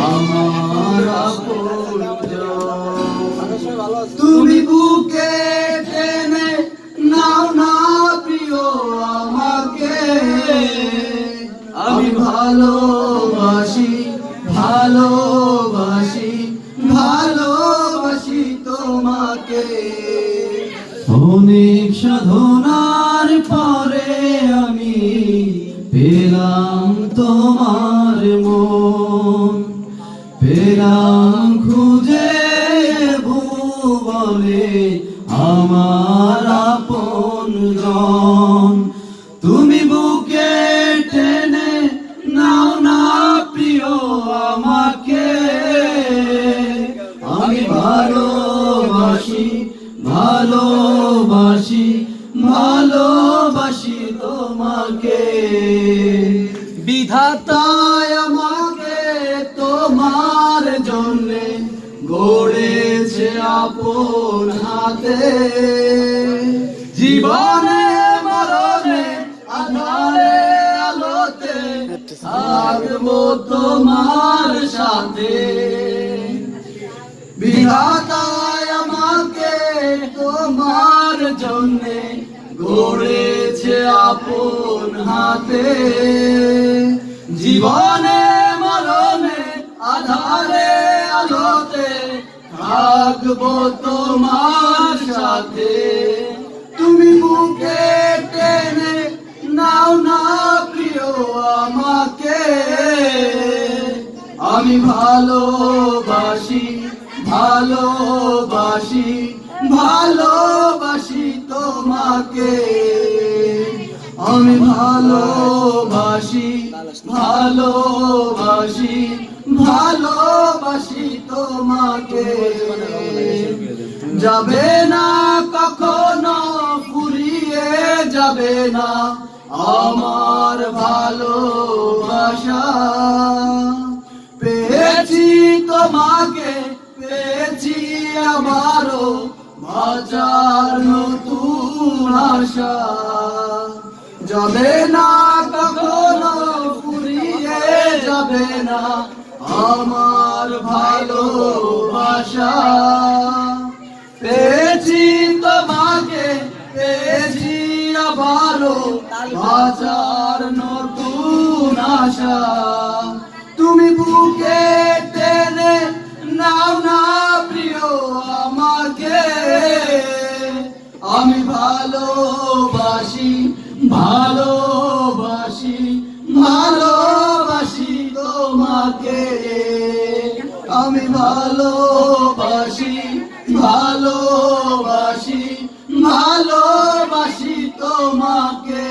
আমার আপনজন। তুমি বুকে টেনে নাও না প্রিয় আমাকে, আমি ভালোবাসি ভালোবাসি ভালোবাসি তোমাকে। অনেক সাধনার পরে আমি পেলাম তোমার মন, পেলাম খুঁজে ভুবনে আমার আপনজন। তুমি বুকে টেনে নাও না প্রিয় আমাকে, আমি ভালোবাসি ভালোবাসি ভালোবাসি তোমাকে। বিধাতায় আমাকে তোমার জন্যে গড়েছে আপন হাতে, জীবনে মরণে আধারে আলোতে থাকবো তোমার সাথে। বিধাতায় আমাকে তোমার জন্যে গড়েছে আপন হাতে, জীবনে মরণে আধারে আলোতে থাকবো তোমার সাথে। তুমি বুকে টেনে নাও না প্রিয় আমাকে, আমি ভালোবাসি ভালোবাসি ভালোবাসি তোমাকে। আমি ভালোবাসি ভালোবাসি ভালোবাসি তোমাকে। যাবে না কখনো ফুরিয়ে যাবে না আমার ভালোবাসা, পেয়েছি তোমাকে পেয়েছি আবারও বাঁচার নতুন আশা। যাবে না কখনো ফুরিয়ে যাবে না আমার ভালোবাসা, পেয়েছি তোমাকে পেয়েছি আবারও বাঁচার নতুন আশা। তুমি বুকে টেনে নাও না প্রিয় আমাকে, আমি ভালোবাসি ভালোবাসি ভালোবাসি তোমাকে। আমি ভালোবাসি ভালোবাসি ভালোবাসি তোমাকে।